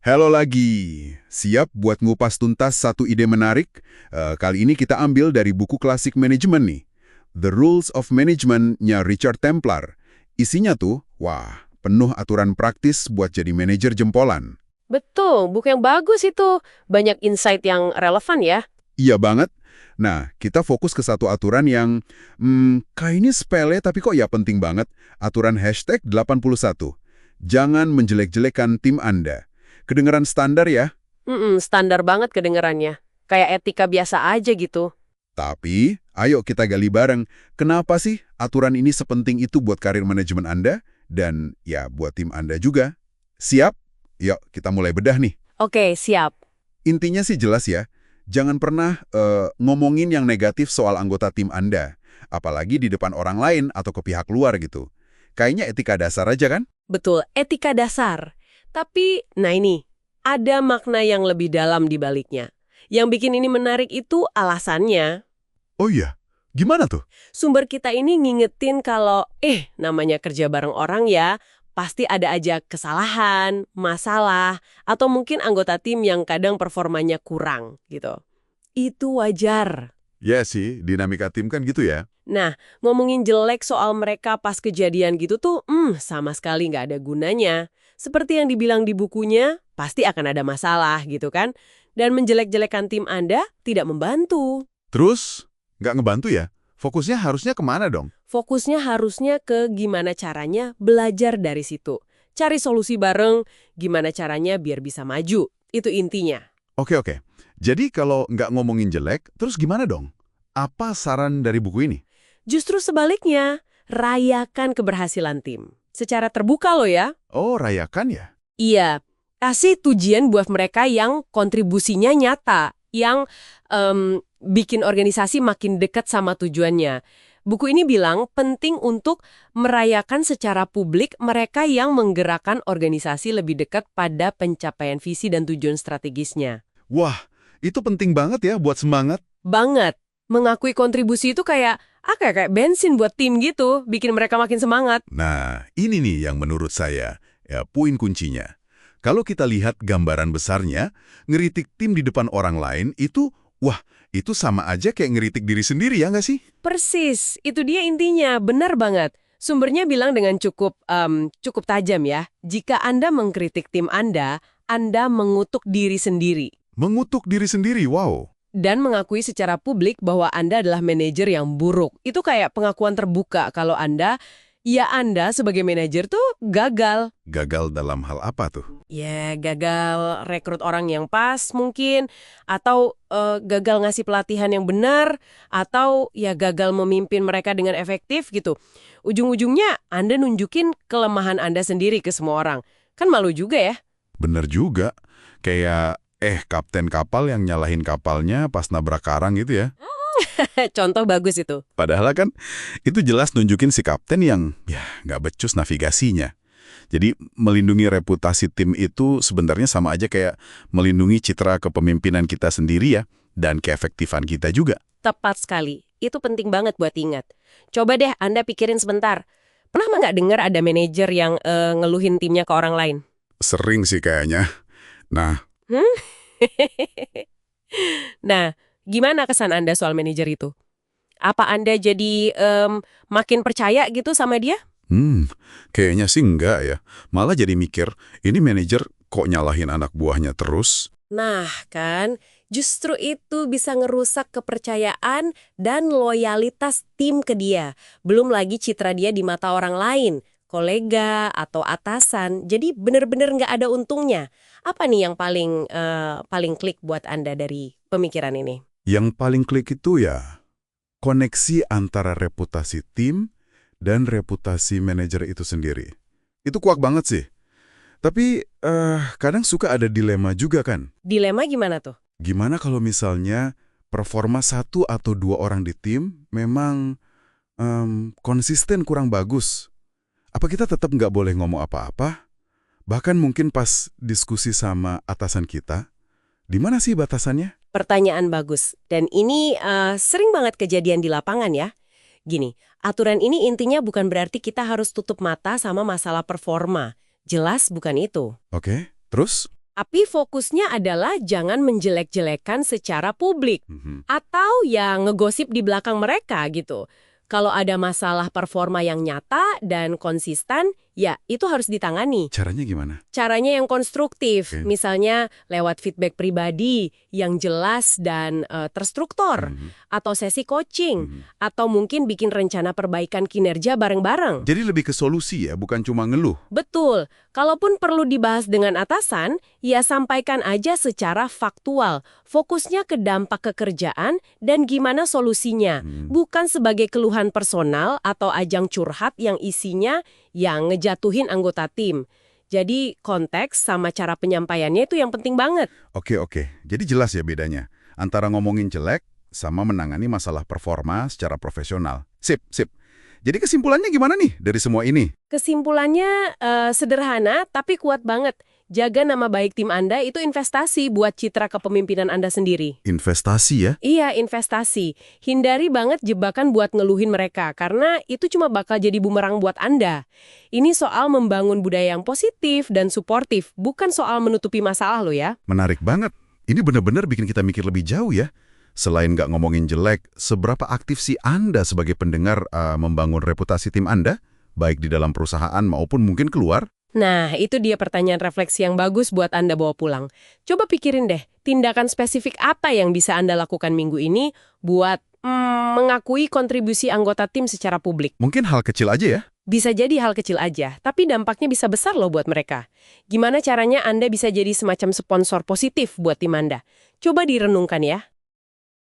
Halo lagi, siap buat ngupas tuntas satu ide menarik? Kali ini kita ambil dari buku klasik manajemen nih, The Rules of Management-nya Richard Templar. Isinya tuh, wah, penuh aturan praktis buat jadi manajer jempolan. Betul, buku yang bagus itu. Banyak insight yang relevan ya. Iya banget. Nah, kita fokus ke satu aturan yang, kayaknya sepele tapi kok ya penting banget. Aturan hashtag 81. Jangan menjelek-jelekan tim Anda. Kedengeran standar ya? Standar banget kedengerannya. Kayak etika biasa aja gitu. Tapi, ayo kita gali bareng, kenapa sih aturan ini sepenting itu buat karir manajemen Anda dan ya buat tim Anda juga? Siap? Yuk, kita mulai bedah nih. Oke, siap. Intinya sih jelas ya, jangan pernah ngomongin yang negatif soal anggota tim Anda, apalagi di depan orang lain atau ke pihak luar gitu. Kayaknya etika dasar aja kan? Betul, etika dasar. Tapi, nah ini, ada makna yang lebih dalam di baliknya. Yang bikin ini menarik itu alasannya. Oh iya, gimana tuh? Sumber kita ini ngingetin kalau, namanya kerja bareng orang ya, pasti ada aja kesalahan, masalah, atau mungkin anggota tim yang kadang performanya kurang gitu. Itu wajar. Ya sih, dinamika tim kan gitu ya. Nah, ngomongin jelek soal mereka pas kejadian gitu tuh, sama sekali nggak ada gunanya. Seperti yang dibilang di bukunya, pasti akan ada masalah gitu kan. Dan menjelek-jelekan tim Anda tidak membantu. Terus, nggak ngebantu ya? Fokusnya harusnya kemana dong? Fokusnya harusnya ke gimana caranya belajar dari situ. Cari solusi bareng, gimana caranya biar bisa maju. Itu intinya. Oke. Jadi kalau nggak ngomongin jelek, terus gimana dong? Apa saran dari buku ini? Justru sebaliknya, rayakan keberhasilan tim. Secara terbuka loh ya. Oh, rayakan ya? Iya, kasih pujian buat mereka yang kontribusinya nyata, yang bikin organisasi makin dekat sama tujuannya. Buku ini bilang penting untuk merayakan secara publik mereka yang menggerakkan organisasi lebih dekat pada pencapaian visi dan tujuan strategisnya. Wah, itu penting banget ya buat semangat. Banget. Mengakui kontribusi itu kayak bensin buat tim gitu, bikin mereka makin semangat. Nah, ini nih yang menurut saya, ya poin kuncinya. Kalau kita lihat gambaran besarnya, ngeritik tim di depan orang lain itu, wah, itu sama aja kayak ngeritik diri sendiri ya nggak sih? Persis, itu dia intinya, benar banget. Sumbernya bilang dengan cukup tajam ya. Jika Anda mengkritik tim Anda mengutuk diri sendiri. Mengutuk diri sendiri, wow. Dan mengakui secara publik bahwa Anda adalah manajer yang buruk. Itu kayak pengakuan terbuka kalau Anda sebagai manajer tuh gagal. Gagal dalam hal apa tuh? Ya, gagal rekrut orang yang pas mungkin, atau gagal ngasih pelatihan yang benar, atau ya gagal memimpin mereka dengan efektif gitu. Ujung-ujungnya Anda nunjukin kelemahan Anda sendiri ke semua orang. Kan malu juga ya. Bener juga. Kayak, kapten kapal yang nyalahin kapalnya pas nabrak karang gitu ya. Contoh bagus itu. Padahal kan itu jelas nunjukin si kapten yang ya nggak becus navigasinya. Jadi melindungi reputasi tim itu sebenarnya sama aja kayak melindungi citra kepemimpinan kita sendiri ya, dan keefektifan kita juga. Tepat sekali. Itu penting banget buat ingat. Coba deh Anda pikirin sebentar. Pernah nggak dengar ada manajer yang ngeluhin timnya ke orang lain? Sering sih kayaknya. Nah, Hmm? Nah, gimana kesan Anda soal manajer itu? Apa Anda jadi makin percaya gitu sama dia? kayaknya sih enggak ya. Malah jadi mikir, ini manajer kok nyalahin anak buahnya terus? Nah, kan, justru itu bisa ngerusak kepercayaan dan loyalitas tim ke dia. Belum lagi citra dia di mata orang lain, kolega atau atasan. Jadi bener-bener nggak ada untungnya. Apa nih yang paling klik buat Anda dari pemikiran ini? Yang paling klik itu ya koneksi antara reputasi tim dan reputasi manajer itu sendiri. Itu kuat banget sih. Tapi kadang suka ada dilema juga kan. Dilema gimana tuh? Gimana kalau misalnya performa satu atau dua orang di tim memang konsisten kurang bagus? Apa kita tetap nggak boleh ngomong apa-apa? Bahkan mungkin pas diskusi sama atasan kita, di mana sih batasannya? Pertanyaan bagus. Dan ini sering banget kejadian di lapangan ya. Gini, aturan ini intinya bukan berarti kita harus tutup mata sama masalah performa. Jelas bukan itu. Oke, terus? Tapi fokusnya adalah jangan menjelek-jelekan secara publik. Atau ya ngegosip di belakang mereka gitu. Kalau ada masalah performa yang nyata dan konsisten, ya itu harus ditangani. Caranya gimana? Caranya yang konstruktif, Oke. misalnya lewat feedback pribadi yang jelas dan terstruktur, atau sesi coaching, atau mungkin bikin rencana perbaikan kinerja bareng-bareng. Jadi lebih ke solusi ya, bukan cuma ngeluh. Betul, kalaupun perlu dibahas dengan atasan, ya sampaikan aja secara faktual, fokusnya ke dampak kekerjaan dan gimana solusinya, bukan sebagai keluhan personal atau ajang curhat yang isinya yang ngejatuhin anggota tim. Jadi konteks sama cara penyampaiannya itu yang penting banget. Oke. Jadi jelas ya bedanya antara ngomongin jelek sama menangani masalah performa secara profesional. Sip. Jadi kesimpulannya gimana nih dari semua ini? Kesimpulannya sederhana tapi kuat banget. Jaga nama baik tim Anda itu investasi buat citra kepemimpinan Anda sendiri. Investasi ya? Iya, investasi. Hindari banget jebakan buat ngeluhin mereka, karena itu cuma bakal jadi bumerang buat Anda. Ini soal membangun budaya yang positif dan suportif, bukan soal menutupi masalah lo ya. Menarik banget. Ini benar-benar bikin kita mikir lebih jauh ya. Selain nggak ngomongin jelek, seberapa aktif sih Anda sebagai pendengar membangun reputasi tim Anda? Baik di dalam perusahaan maupun mungkin keluar? Nah, itu dia pertanyaan refleksi yang bagus buat Anda bawa pulang. Coba pikirin deh, tindakan spesifik apa yang bisa Anda lakukan minggu ini buat mengakui kontribusi anggota tim secara publik. Mungkin hal kecil aja ya? Bisa jadi hal kecil aja, tapi dampaknya bisa besar loh buat mereka. Gimana caranya Anda bisa jadi semacam sponsor positif buat tim Anda? Coba direnungkan ya.